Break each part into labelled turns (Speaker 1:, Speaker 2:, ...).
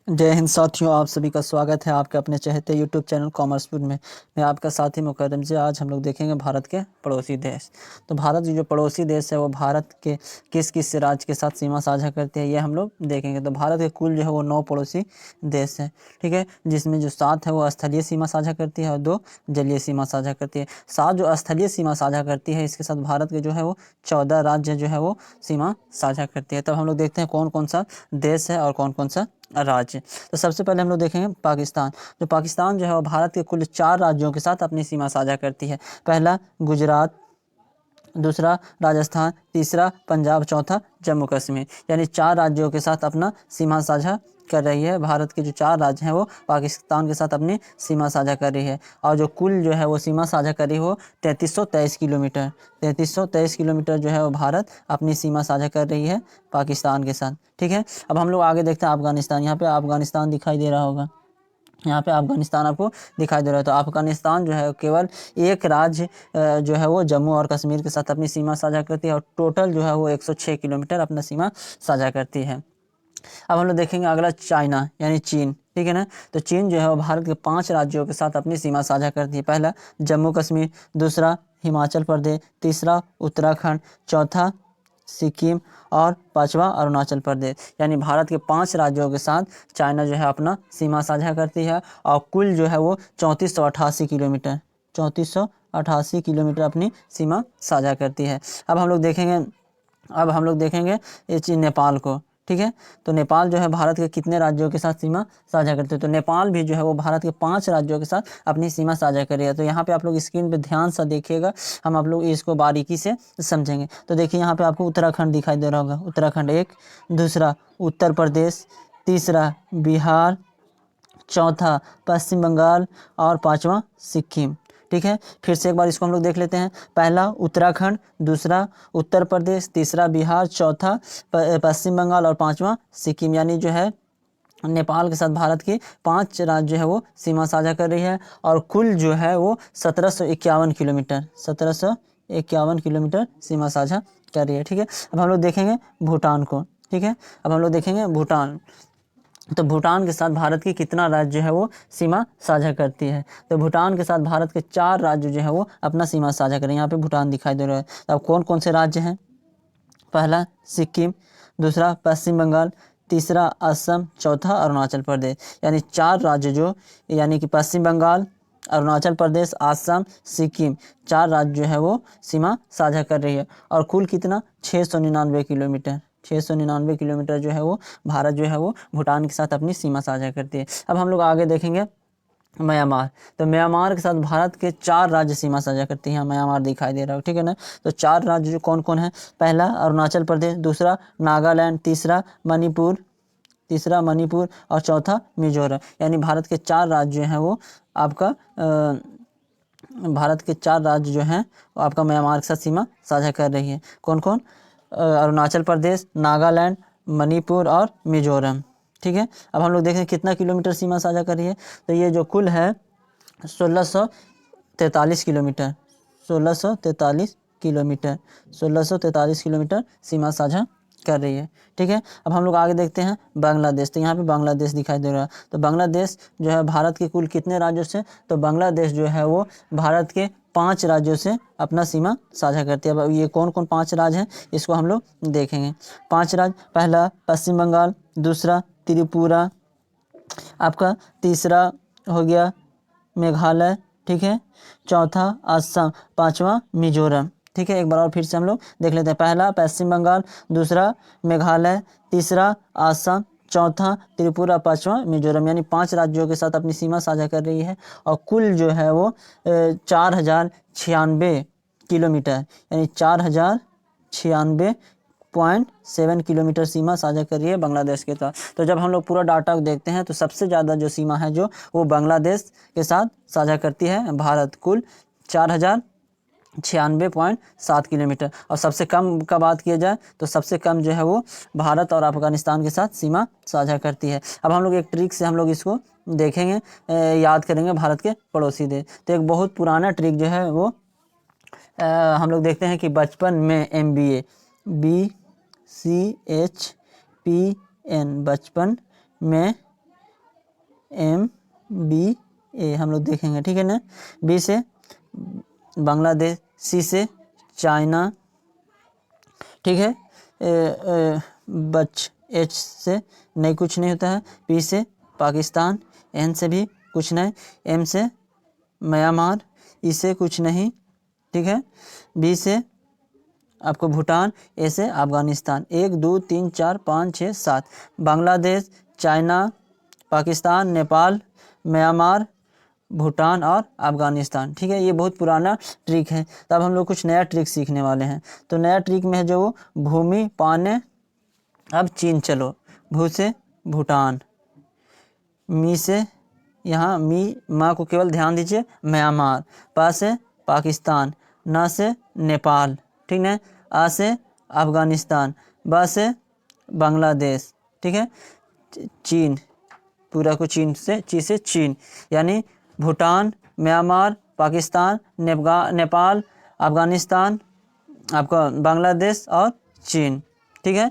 Speaker 1: जय हिंद साथियों, आप सभी का स्वागत है आपके अपने चहेते यूट्यूब चैनल कॉमर्स फूड में। मैं आपका साथी मुकर्रम जी। आज हम लोग देखेंगे भारत के पड़ोसी देश। तो भारत जो पड़ोसी देश है वो भारत के किस किस राज्य के साथ सीमा साझा करते हैं, ये हम लोग देखेंगे। तो भारत के कुल जो है वो 9 पड़ोसी देश है, ठीक है, जिसमें जो 7 है वो स्थलीय सीमा साझा करती है और 2 जलीय सीमा साझा करती है। 7 जो स्थलीय सीमा साझा करती है, इसके साथ भारत के जो है वो 14 राज्य जो है वो सीमा साझा करती है। तब हम लोग देखते हैं कौन कौन सा देश है और कौन कौन सा राज्य। तो सबसे पहले हम लोग देखेंगे पाकिस्तान। जो पाकिस्तान जो है वो भारत के कुल 4 राज्यों के साथ अपनी सीमा साझा करती है। पहला गुजरात, दूसरा राजस्थान, तीसरा पंजाब, चौथा जम्मू कश्मीर। यानी 4 राज्यों के साथ अपना सीमा साझा कर रही है। भारत के जो 4 राज्य हैं वो पाकिस्तान के साथ अपनी सीमा साझा कर रही है। और जो कुल जो है वो सीमा साझा कर रही है वो 3323 किलोमीटर 3323 किलोमीटर जो है वो भारत अपनी सीमा साझा कर रही है पाकिस्तान के साथ, ठीक है। अब हम लोग आगे देखते हैं अफगानिस्तान। यहाँ पे अफगानिस्तान दिखाई दे रहा होगा, यहाँ पे अफगानिस्तान आपको दिखाई दे रहा है। तो अफगानिस्तान जो है केवल एक राज्य जो है वो जम्मू और कश्मीर के साथ अपनी सीमा साझा करती है और टोटल जो है वो 106 किलोमीटर अपना सीमा साझा करती है। अब हम लोग देखेंगे अगला चाइना यानी चीन, ठीक है ना। तो चीन जो है वो भारत के 5 राज्यों के साथ अपनी सीमा साझा करती है। पहला जम्मू कश्मीर, दूसरा हिमाचल प्रदेश, तीसरा उत्तराखंड, चौथा सिक्किम और 5वां अरुणाचल प्रदेश। यानी भारत के 5 राज्यों के साथ चाइना जो है अपना सीमा साझा करती है और कुल जो है वो 3488 किलोमीटर अपनी सीमा साझा करती है। अब हम लोग देखेंगे ये चीज़ नेपाल को, ठीक है। तो नेपाल जो है भारत के कितने राज्यों के साथ सीमा साझा करते हैं? तो नेपाल भी जो है वो भारत के 5 राज्यों के साथ अपनी सीमा साझा कर रही है। तो यहाँ पे आप लोग स्क्रीन पे ध्यान से देखिएगा, हम आप लोग इसको बारीकी से समझेंगे। तो देखिए यहाँ पे आपको उत्तराखंड दिखाई दे रहा होगा, उत्तराखंड एक, दूसरा उत्तर प्रदेश, तीसरा बिहार, चौथा पश्चिम बंगाल और 5वां सिक्किम, ठीक है। फिर से एक बार इसको हम लोग देख लेते हैं। पहला उत्तराखंड, दूसरा उत्तर प्रदेश, तीसरा बिहार, चौथा पश्चिम बंगाल और 5वां सिक्किम। यानी जो है नेपाल के साथ भारत के 5 राज्य जो है वो सीमा साझा कर रही है और कुल जो है वो 1751 किलोमीटर सीमा साझा कर रही है, ठीक है। अब हम लोग देखेंगे भूटान को, ठीक है। अब हम लोग देखेंगे भूटान। तो भूटान के साथ भारत की कितना राज्य है वो सीमा साझा करती है? तो भूटान के साथ भारत के 4 राज्य जो है वो अपना सीमा साझा करें। यहाँ पे भूटान दिखाई दे रहा है। तो अब कौन कौन से राज्य हैं? पहला सिक्किम, दूसरा पश्चिम बंगाल, तीसरा असम, चौथा अरुणाचल प्रदेश। यानी 4 राज्य जो, यानी कि पश्चिम बंगाल, अरुणाचल प्रदेश, आसाम, सिक्किम, 4 राज्य जो है वो सीमा साझा कर रही है। और कुल कितना? 699 किलोमीटर 699 किलोमीटर जो है वो भारत जो है वो भूटान के साथ अपनी सीमा साझा करती है। अब हम लोग आगे देखेंगे म्यांमार। तो म्यांमार के साथ भारत के 4 राज्य सीमा साझा करती हैं। म्यांमार दिखाई दे रहा है, ठीक है ना। तो 4 राज्य जो कौन कौन है? पहला अरुणाचल प्रदेश, दूसरा नागालैंड, तीसरा मणिपुर और चौथा मिजोरम। यानी भारत के 4 राज्य हैं वो आपका भारत के 4 राज्य जो हैं वो आपका म्यांमार के साथ सीमा साझा कर रही है। कौन कौन? अरुणाचल प्रदेश, नागालैंड, मणिपुर और मिजोरम, ठीक है। अब हम लोग देखें कितना किलोमीटर सीमा साझा कर रही है। तो ये जो कुल है 1643 किलोमीटर 1643 किलोमीटर 1643 किलोमीटर सीमा साझा कर रही है, ठीक है। अब हम लोग आगे देखते हैं बांग्लादेश। तो यहाँ पे बांग्लादेश दिखाई दे रहा है। तो बांग्लादेश जो है भारत के कुल कितने राज्यों से? तो बांग्लादेश जो है वो भारत के 5 राज्यों से अपना सीमा साझा करती है। अब ये कौन कौन 5 राज्य हैं इसको हम लोग देखेंगे। 5 राज्य, पहला पश्चिम बंगाल, दूसरा त्रिपुरा आपका, तीसरा हो गया मेघालय, ठीक है, चौथा असम, 5वां मिजोरम, ठीक है। एक बार और फिर से हम लोग देख लेते हैं। पहला पश्चिम बंगाल, दूसरा मेघालय, तीसरा असम, चौथा त्रिपुरा, 5वां मिजोरम। यानी 5 राज्यों के साथ अपनी सीमा साझा कर रही है और कुल जो है वो 4096 किलोमीटर यानी 4096.7 किलोमीटर सीमा साझा कर रही है बांग्लादेश के साथ। तो जब हम लोग पूरा डाटा देखते हैं तो सबसे ज़्यादा जो सीमा है जो वो बांग्लादेश के साथ साझा करती है भारत, कुल 4096.7 किलोमीटर। और सबसे कम का बात किया जाए तो सबसे कम जो है वो भारत और अफगानिस्तान के साथ सीमा साझा करती है। अब हम लोग एक ट्रिक से हम लोग इसको देखेंगे, याद करेंगे भारत के पड़ोसी देश। तो एक बहुत पुराना ट्रिक जो है वो हम लोग देखते हैं कि बचपन में MBA BCHPN बचपन में MBA हम लोग देखेंगे, ठीक है ना। B से बांग्लादेश, C से चाइना, ठीक है। H से नहीं कुछ नहीं होता है। P से पाकिस्तान, N से भी कुछ नहीं, M से म्यांमार, E से कुछ नहीं, ठीक है। B से आपको भूटान, A से अफगानिस्तान। 1 2 3 4 5 6 7 बांग्लादेश, चाइना, पाकिस्तान, नेपाल, म्यांमार, भूटान और अफगानिस्तान, ठीक है। ये बहुत पुराना ट्रिक है। तब हम लोग कुछ नया ट्रिक सीखने वाले हैं। तो नया ट्रिक में है जो भूमि, पाने, अब चीन चलो। भू से भूटान, मी से यहाँ माँ को केवल ध्यान दीजिए, म्यांमार, पा से पाकिस्तान, ना से नेपाल, ठीक है। आ से अफगानिस्तान, बा से बांग्लादेश, ठीक है। चीन, पूरा को चीन से चीन, यानी भूटान, म्यांमार, पाकिस्तान, नेपाल, अफगानिस्तान, आपका बांग्लादेश और चीन, ठीक है।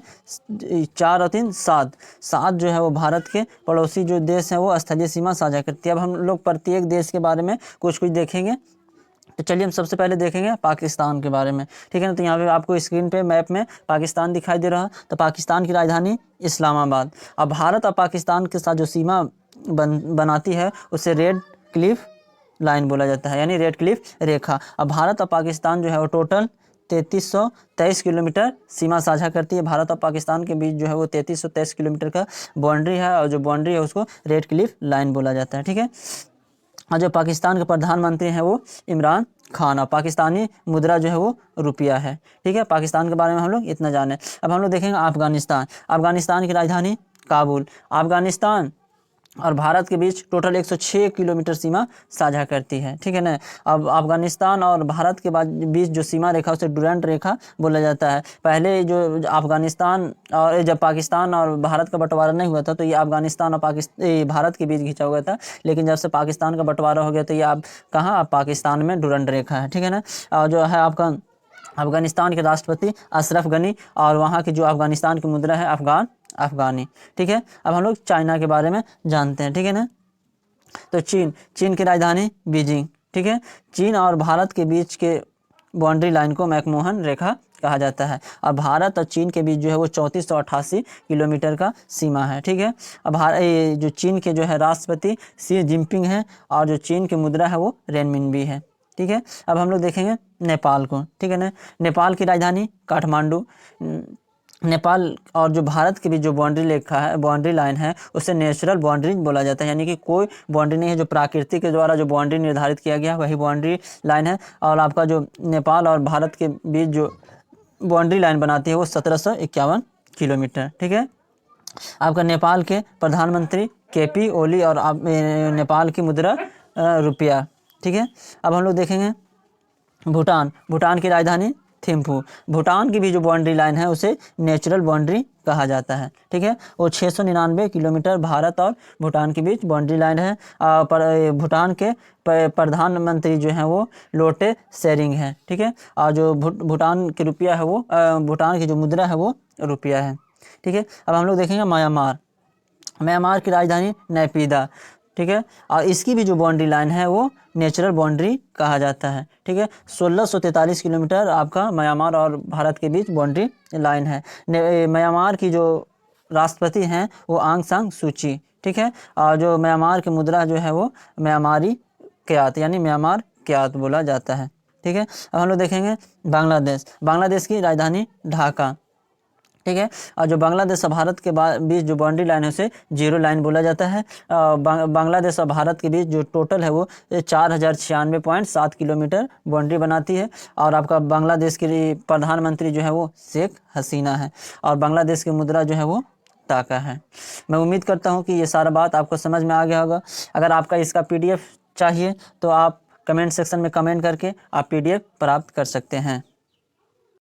Speaker 1: 4 और 3 7 जो है वो भारत के पड़ोसी जो देश हैं वो स्थलीय सीमा साझा करती है। अब हम लोग प्रत्येक देश के बारे में कुछ देखेंगे। तो चलिए हम सबसे पहले देखेंगे पाकिस्तान के बारे में, ठीक है ना। तो यहाँ पे आपको स्क्रीन पे मैप में पाकिस्तान दिखाई दे रहा है। तो पाकिस्तान की राजधानी इस्लामाबाद। अब भारत और पाकिस्तान के साथ जो सीमा बनाती है उसे रेड क्लिफ लाइन बोला जाता है, यानी रेड क्लिफ रेखा। अब भारत और पाकिस्तान जो है वो टोटल 3323 किलोमीटर सीमा साझा करती है। भारत और पाकिस्तान के बीच जो है वो 3323 किलोमीटर का बाउंड्री है, और जो बाउंड्री है उसको रेड क्लिफ लाइन बोला जाता है, ठीक है। और जो पाकिस्तान के प्रधानमंत्री हैं वो इमरान खान, और पाकिस्तानी मुद्रा जो है वो रुपया है, ठीक है। पाकिस्तान के बारे में हम लोग इतना जाने। अब हम लोग देखेंगे अफगानिस्तान। अफगानिस्तान की राजधानी काबुल। अफगानिस्तान और भारत के बीच टोटल 106 किलोमीटर सीमा साझा करती है, ठीक है ना। अब अफगानिस्तान और भारत के बीच जो सीमा रेखा उसे डुरंड रेखा बोला जाता है। पहले जो अफगानिस्तान और जब पाकिस्तान और भारत का बंटवारा नहीं हुआ था तो ये अफगानिस्तान और भारत के बीच खींचा हुआ था, लेकिन जब से पाकिस्तान का बंटवारा हो गया तो ये अब कहाँ, अब पाकिस्तान में डुरंड रेखा है, ठीक है ना। और जो है आपका अफगानिस्तान के राष्ट्रपति अशरफ गनी, और वहाँ की जो अफगानिस्तान की मुद्रा है अफगानी, ठीक है। अब हम लोग चाइना के बारे में जानते हैं, ठीक है ना। तो चीन की राजधानी बीजिंग, ठीक है। चीन और भारत के बीच के बाउंड्री लाइन को मैकमोहन रेखा कहा जाता है। और भारत और चीन के बीच जो है वो 3488 किलोमीटर का सीमा है, ठीक है। अब जो चीन के जो है राष्ट्रपति शी जिनपिंग है, और जो चीन की मुद्रा है वो रेनमिनबी है, ठीक है। अब हम लोग देखेंगे नेपाल को, ठीक है ना। नेपाल की राजधानी काठमांडू। नेपाल और जो भारत के बीच जो बाउंड्री लाइन है उसे नेचुरल बाउंड्री बोला जाता है, यानी कि कोई बाउंड्री नहीं है, जो प्रकृति के द्वारा जो बाउंड्री निर्धारित किया गया वही बाउंड्री लाइन है। और आपका जो नेपाल और भारत के बीच जो बाउंड्री लाइन बनाती है वो 1751 किलोमीटर, ठीक है। आपका नेपाल के प्रधानमंत्री केपी ओली, और नेपाल की मुद्रा रुपया, ठीक है। अब हम लोग देखेंगे भूटान की राजधानी थिम्पू। भूटान की भी जो बाउंड्री लाइन है उसे नेचुरल बाउंड्री कहा जाता है, ठीक है। वो 699 किलोमीटर भारत और भूटान के बीच बाउंड्री लाइन है। भूटान के प्रधानमंत्री जो हैं वो लोटे शेरिंग है, ठीक है। और जो भूटान की रुपया है वो भूटान की जो मुद्रा है वो रुपया है, ठीक है। अब हम लोग देखेंगे म्यांमार की राजधानी नैपीदा, ठीक है। और इसकी भी जो बाउंड्री लाइन है वो नेचुरल बाउंड्री कहा जाता है, ठीक है। 1643 किलोमीटर आपका म्यांमार और भारत के बीच बाउंड्री लाइन है। म्यांमार की जो राष्ट्रपति हैं वो आंग सान सूची, ठीक है। और जो म्यांमार की मुद्रा जो है वो म्यांमारी क्यात, यानी म्यांमार क्यात बोला जाता है, ठीक है। अब हम लोग देखेंगे बांग्लादेश की राजधानी ढाका, ठीक है। और जो बांग्लादेश और भारत के बीच जो बाउंड्री लाइन है उसे जीरो लाइन बोला जाता है। बांग्लादेश और भारत के बीच जो टोटल है वो 4096.7 किलोमीटर बाउंड्री बनाती है। और आपका बांग्लादेश के प्रधानमंत्री जो है वो शेख हसीना है, और बांग्लादेश की मुद्रा जो है वो टाका है। मैं उम्मीद करता हूँ कि ये सारा बात आपको समझ में आ गया होगा। अगर आपका इसका PDF चाहिए तो आप कमेंट सेक्शन में कमेंट करके आप PDF प्राप्त कर सकते हैं।